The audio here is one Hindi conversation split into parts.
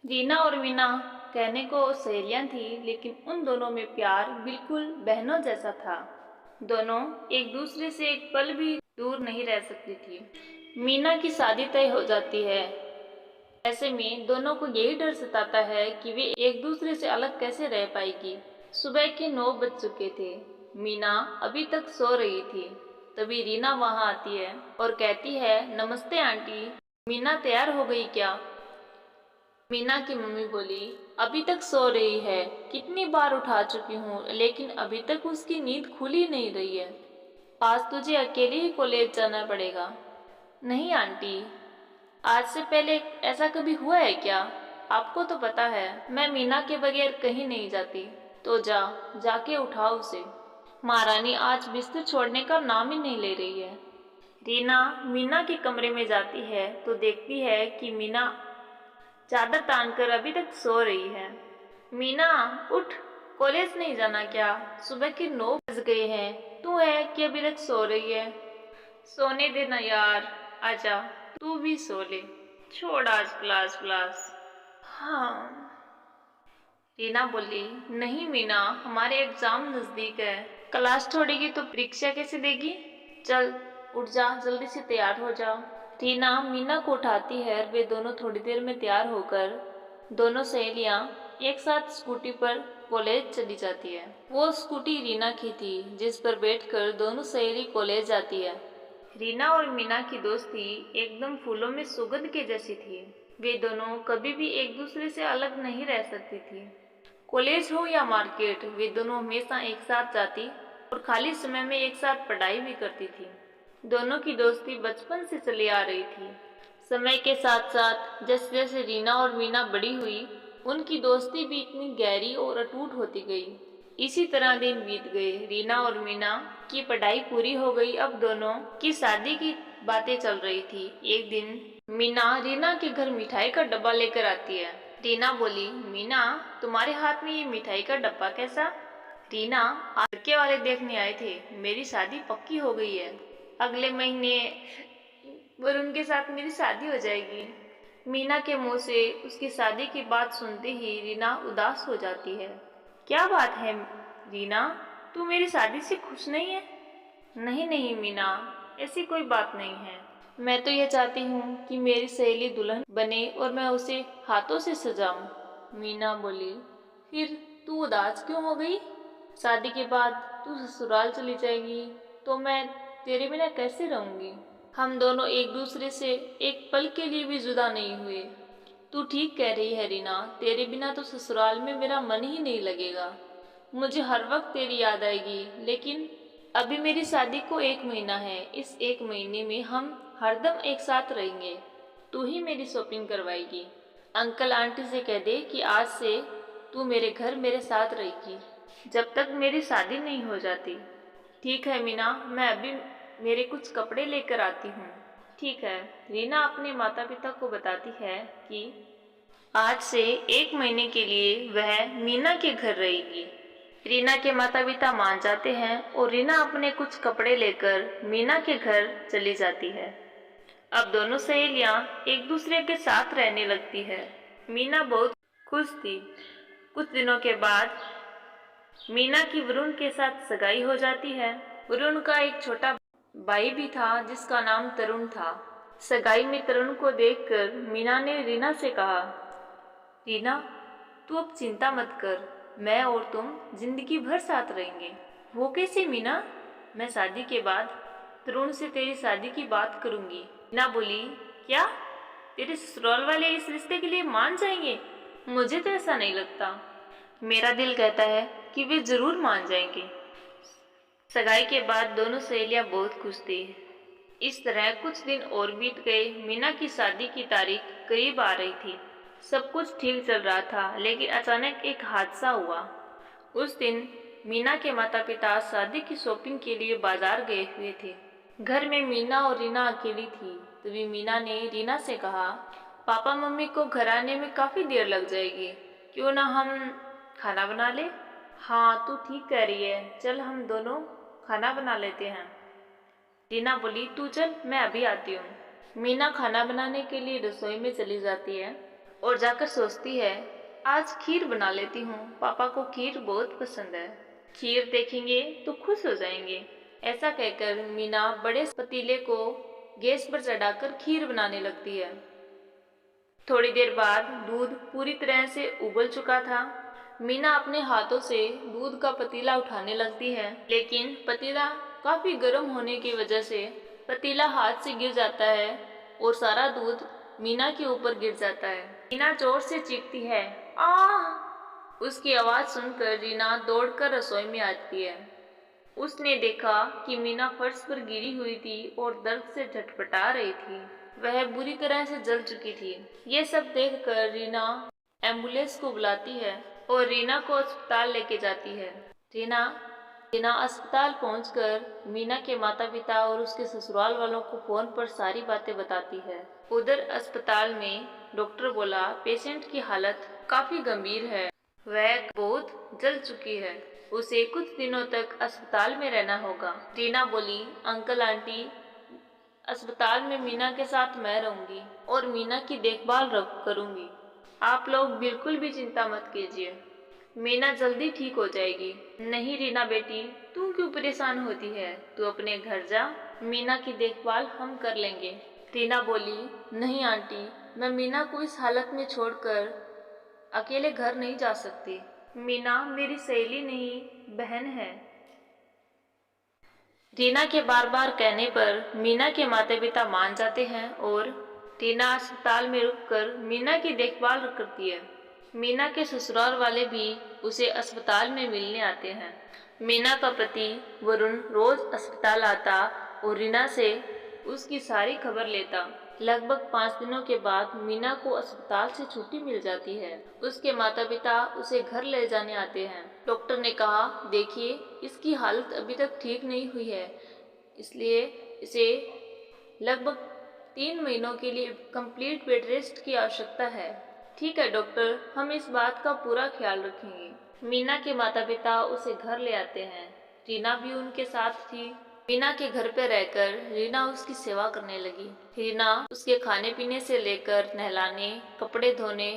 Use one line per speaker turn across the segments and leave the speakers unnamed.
रीना और मीना कहने को सहेलियां थी, लेकिन उन दोनों में प्यार बिल्कुल बहनों जैसा था। दोनों एक दूसरे से एक पल भी दूर नहीं रह सकती थी। मीना की शादी तय हो जाती है। ऐसे में दोनों को यही डर सताता है कि वे एक दूसरे से अलग कैसे रह पाएगी। सुबह के 9 बज चुके थे। मीना अभी तक सो रही थी। तभी रीना वहां आती है और कहती है, नमस्ते आंटी। मीना तैयार हो गई क्या? मीना की मम्मी बोली, अभी तक सो रही है। कितनी बार उठा चुकी हूँ, लेकिन अभी तक उसकी नींद खुल ही नहीं रही है। आज तुझे अकेले ही कॉलेज जाना पड़ेगा। नहीं आंटी, आज से पहले ऐसा कभी हुआ है क्या? आपको तो पता है मैं मीना के बगैर कहीं नहीं जाती। तो जाके उठाओ उसे। महारानी आज बिस्तर छोड़ने का नाम ही नहीं ले रही है। रीना मीना के कमरे में जाती है तो देखती है कि मीना चादर तानकर अभी तक सो रही है। मीना उठ, कॉलेज नहीं जाना क्या? सुबह के 9 बज गए हैं। तू है कि अभी तक सो रही है? सोने दे ना यार, आजा तू भी सो ले। छोड़ आज क्लास क्लास। हाँ, रीना बोली, नहीं मीना, हमारे एग्जाम नजदीक है। क्लास छोड़ेगी तो परीक्षा कैसे देगी? चल उठ जा, जल्दी से तैयार हो जा। रीना मीना को उठाती है। वे दोनों थोड़ी देर में तैयार होकर दोनों सहेलियां एक साथ स्कूटी पर कॉलेज चली जाती है। वो स्कूटी रीना की थी, जिस पर बैठकर दोनों सहेली कॉलेज जाती है। रीना और मीना की दोस्ती एकदम फूलों में सुगंध के जैसी थी। वे दोनों कभी भी एक दूसरे से अलग नहीं रह सकती थी। कॉलेज हो या मार्केट, वे दोनों हमेशा एक साथ जाती और खाली समय में एक साथ पढ़ाई भी करती थी। दोनों की दोस्ती बचपन से चली आ रही थी। समय के साथ साथ जैसे जैसे रीना और मीना बड़ी हुई, उनकी दोस्ती भी इतनी गहरी और अटूट होती गई। इसी तरह दिन बीत गए। रीना और मीना की पढ़ाई पूरी हो गई। अब दोनों की शादी की बातें चल रही थी। एक दिन मीना रीना के घर मिठाई का डब्बा लेकर आती है। रीना बोली, मीना तुम्हारे हाथ में ये मिठाई का डब्बा कैसा? रीना, आज लड़के वाले देखने आए थे। मेरी शादी पक्की हो गई है। अगले महीने वरुण के साथ मेरी शादी हो जाएगी। मीना के मुंह से उसकी शादी की बात सुनते ही रीना उदास हो जाती है। क्या बात है रीना, तू मेरी शादी से खुश नहीं है? नहीं नहीं मीना, ऐसी कोई बात नहीं है। मैं तो यह चाहती हूँ कि मेरी सहेली दुल्हन बने और मैं उसे हाथों से सजाऊं। मीना बोली, फिर तू उदास क्यों हो गई? शादी के बाद तू ससुराल चली जाएगी तो मैं तेरे बिना कैसे रहूंगी? हम दोनों एक दूसरे से एक पल के लिए भी जुदा नहीं हुए। तू ठीक कह रही है रीना, तेरे बिना तो ससुराल में मेरा मन ही नहीं लगेगा। मुझे हर वक्त तेरी याद आएगी। लेकिन अभी मेरी शादी को 1 महीना है। इस 1 महीने में हम हरदम एक साथ रहेंगे। तू ही मेरी शॉपिंग करवाएगी। अंकल आंटी से कह दे कि आज से तू मेरे घर मेरे साथ रहेगी, जब तक मेरी शादी नहीं हो जाती। ठीक है मीना, मैं अभी मेरे कुछ कपड़े लेकर आती हूँ। ठीक है। रीना अपने माता पिता को बताती है कि आज से 1 महीने के लिए वह मीना के घर रहेगी। रीना के माता पिता मान जाते हैं और रीना अपने कुछ कपड़े लेकर मीना के घर चली जाती है। अब दोनों सहेलियां एक दूसरे के साथ रहने लगती है। मीना बहुत खुश थी। कुछ दिनों के बाद मीना की वरुण के साथ सगाई हो जाती है। वरुण का एक छोटा भाई भी था जिसका नाम तरुण था। सगाई में तरुण को देखकर मीना ने रीना से कहा, रीना तू अब चिंता मत कर, मैं और तुम जिंदगी भर साथ रहेंगे। वो कैसे मीना? मैं शादी के बाद तरुण से तेरी शादी की बात करूंगी। मीना बोली, क्या तेरे ससुराल वाले इस रिश्ते के लिए मान जाएंगे? मुझे तो ऐसा नहीं लगता। मेरा दिल कहता है कि वे जरूर मान जाएंगे। सगाई के बाद दोनों सहेलियां बहुत खुश थी। इस तरह कुछ दिन और बीत गए। मीना की शादी की तारीख करीब आ रही थी। सब कुछ ठीक चल रहा था, लेकिन अचानक एक हादसा हुआ। उस दिन मीना के माता पिता शादी की शॉपिंग के लिए बाजार गए हुए थे। घर में मीना और रीना अकेली थी। तभी मीना ने रीना से कहा, पापा मम्मी को घर आने में काफी देर लग जाएगी, क्यों ना हम खाना बना ले? हाँ तू ठीक कह रही है, चल हम दोनों खाना बना लेते हैं। रीना बोली, तू चल मैं अभी आती हूँ। मीना खाना बनाने के लिए रसोई में चली जाती है। और जाकर सोचती है आज खीर बना लेती हूँ, पापा को खीर बहुत पसंद है, खीर देखेंगे तो खुश हो जाएंगे। ऐसा कहकर मीना बड़े पतीले को गैस पर चढ़ाकर खीर बनाने लगती है। थोड़ी देर बाद दूध पूरी तरह से उबल चुका था। मीना अपने हाथों से दूध का पतीला उठाने लगती है, लेकिन पतीला काफी गर्म होने की वजह से पतीला हाथ से गिर जाता है और सारा दूध मीना के ऊपर गिर जाता है। मीना जोर से चीखती है, आह! उसकी आवाज सुनकर रीना दौड़कर रसोई में आती है। उसने देखा कि मीना फर्श पर गिरी हुई थी और दर्द से झटपटा रही थी। वह बुरी तरह से जल चुकी थी। ये सब देखकर रीना एम्बुलेंस को बुलाती है और रीना को अस्पताल लेके जाती है। रीना रीना अस्पताल पहुंचकर मीना के माता पिता और उसके ससुराल वालों को फोन पर सारी बातें बताती है। उधर अस्पताल में डॉक्टर बोला पेशेंट की हालत काफी गंभीर है, वह बहुत जल चुकी है, उसे कुछ दिनों तक अस्पताल में रहना होगा। रीना बोली, अंकल आंटी, अस्पताल में मीना के साथ मैं रहूंगी और मीना की देखभाल करूंगी। आप लोग बिल्कुल भी चिंता मत कीजिए, मीना जल्दी ठीक हो जाएगी। नहीं रीना बेटी, तू क्यों परेशान होती है, तू अपने घर जा, मीना की देखभाल हम कर लेंगे। रीना बोली, नहीं आंटी, मैं मीना को इस हालत में छोड़कर अकेले घर नहीं जा सकती। मीना मेरी सहेली नहीं, बहन है। रीना के बार बार कहने पर मीना के माता पिता मान जाते हैं और रीना अस्पताल में रुककर मीना की देखभाल करती है। मीना के ससुराल वाले भी उसे अस्पताल में मिलने आते हैं। मीना का पति वरुण रोज अस्पताल आता और रीना से उसकी सारी खबर लेता। लगभग 5 दिनों के बाद मीना को अस्पताल से छुट्टी मिल जाती है। उसके माता पिता उसे घर ले जाने आते हैं। डॉक्टर ने कहा, देखिए इसकी हालत अभी तक ठीक नहीं हुई है, इसलिए इसे लगभग 3 महीनों के लिए कंप्लीट बेड रेस्ट की आवश्यकता है। ठीक है डॉक्टर, हम इस बात का पूरा ख्याल रखेंगे। मीना के माता पिता उसे घर ले आते हैं। रीना भी उनके साथ थी। मीना के घर पे रहकर रीना उसकी सेवा करने लगी। रीना उसके खाने पीने से लेकर नहलाने, कपड़े धोने,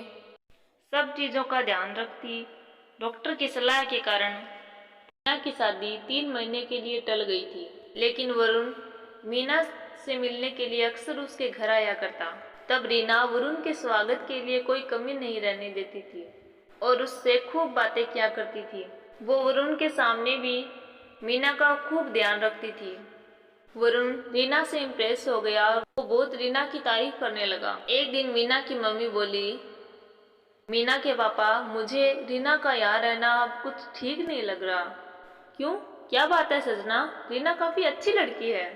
सब चीजों का ध्यान रखती। डॉक्टर की सलाह के कारण मीना की शादी 3 महीने के लिए टल गई थी, लेकिन वरुण मीना से मिलने के लिए अक्सर उसके घर आया करता। तब रीना वरुण के स्वागत के लिए कोई कमी नहीं रहने देती थी और उससे खूब बातें किया करती थी। वो वरुण के सामने भी मीना का खूब ध्यान रखती थी। वरुण रीना से इम्प्रेस हो गया और वो बहुत रीना की तारीफ करने लगा। एक दिन मीना की मम्मी बोली, मीना के पापा, मुझे रीना का यहाँ रहना अब कुछ ठीक नहीं लग रहा। क्यों, क्या बात है सजना? रीना काफी अच्छी लड़की है,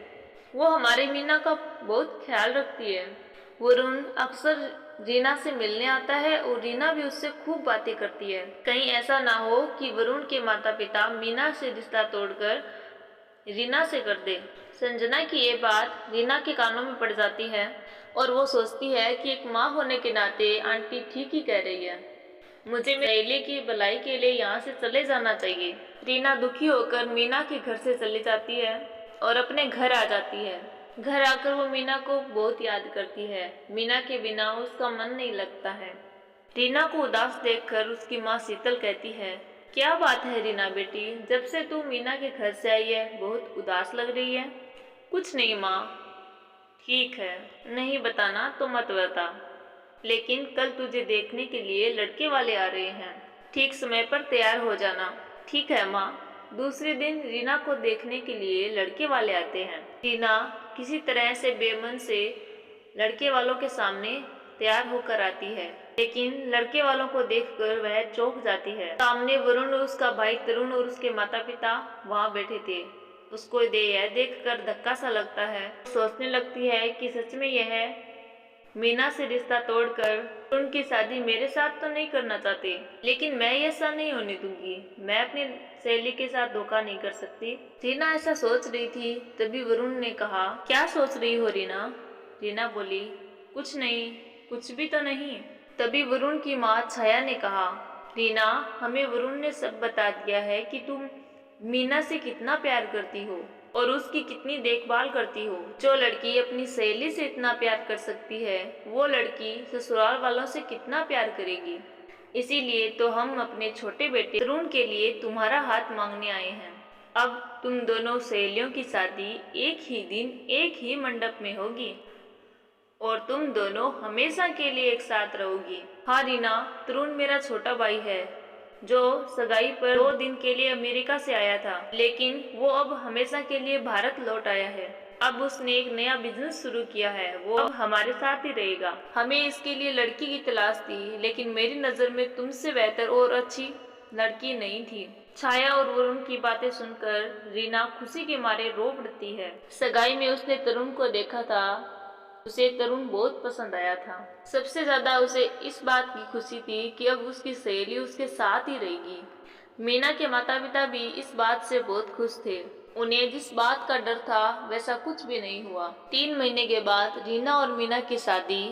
वो हमारे मीना का बहुत ख्याल रखती है। वरुण अक्सर रीना से मिलने आता है और रीना भी उससे खूब बातें करती है। कहीं ऐसा ना हो कि वरुण के माता पिता मीना से रिश्ता तोड़कर रीना से कर दे। संजना की ये बात रीना के कानों में पड़ जाती है और वो सोचती है कि एक माँ होने के नाते आंटी ठीक ही कह रही है, मुझे मेरी सहेली की भलाई के लिए यहाँ से चले जाना चाहिए। रीना दुखी होकर मीना के घर से चली जाती है और अपने घर आ जाती है। घर आकर वो मीना को बहुत याद करती है। मीना के बिना उसका मन नहीं लगता है। रीना को उदास देखकर उसकी माँ शीतल कहती है, क्या बात है रीना बेटी, जब से तू मीना के घर से आई है बहुत उदास लग रही है। कुछ नहीं माँ। ठीक है, नहीं बताना तो मत बता, लेकिन कल तुझे देखने के लिए लड़के वाले आ रहे हैं, ठीक समय पर तैयार हो जाना। ठीक है माँ। दूसरे दिन रीना को देखने के लिए लड़के वाले आते हैं। रीना किसी तरह से बेमन से लड़के वालों के सामने तैयार होकर आती है, लेकिन लड़के वालों को देखकर वह चौंक जाती है। सामने वरुण और उसका भाई तरुण और उसके माता पिता वहाँ बैठे थे। उसको यह देखकर धक्का सा लगता है। सोचने लगती है कि सच में यह मीना से रिश्ता तोड़कर उनकी शादी मेरे साथ तो नहीं करना चाहते, लेकिन मैं ऐसा नहीं होने दूंगी। मैं अपनी सहेली के साथ धोखा नहीं कर सकती। रीना ऐसा सोच रही थी, तभी वरुण ने कहा, क्या सोच रही हो रीना? रीना बोली, कुछ नहीं, कुछ भी तो नहीं। तभी वरुण की माँ छाया ने कहा, रीना, हमें वरुण ने सब बता दिया है कि तुम मीना से कितना प्यार करती हो। और उसकी कितनी देखभाल करती हो। जो लड़की अपनी सहेली से इतना प्यार कर सकती है, वो लड़की ससुराल वालों से कितना प्यार करेगी। इसीलिए तो हम अपने छोटे बेटे तरुण के लिए तुम्हारा हाथ मांगने आए हैं। अब तुम दोनों सहेलियों की शादी एक ही दिन एक ही मंडप में होगी और तुम दोनों हमेशा के लिए एक साथ रहोगी। हाँ रीना, तरुण मेरा छोटा भाई है जो सगाई पर 2 दिन के लिए अमेरिका से आया था, लेकिन वो अब हमेशा के लिए भारत लौट आया है। अब उसने एक नया बिजनेस शुरू किया है, वो अब हमारे साथ ही रहेगा। हमें इसके लिए लड़की की तलाश थी, लेकिन मेरी नज़र में तुमसे बेहतर और अच्छी लड़की नहीं थी। छाया और वरुण की बातें सुनकर रीना खुशी के मारे रो पड़ती है। सगाई में उसने तरुण को देखा था, उसे तरुण बहुत पसंद आया था। सबसे ज्यादा उसे इस बात की खुशी थी कि अब उसकी सहेली उसके साथ ही रहेगी। मीना के माता पिता भी इस बात से बहुत खुश थे। उन्हें जिस बात का डर था वैसा कुछ भी नहीं हुआ। 3 महीने के बाद रीना और मीना की शादी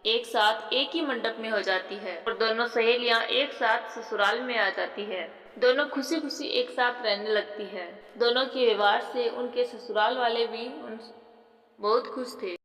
एक साथ एक ही मंडप में हो जाती है और दोनों सहेलियां एक साथ ससुराल में आ जाती है। दोनों खुशी खुशी एक साथ रहने लगती है। दोनों के व्यवहार से उनके ससुराल वाले भी बहुत खुश थे।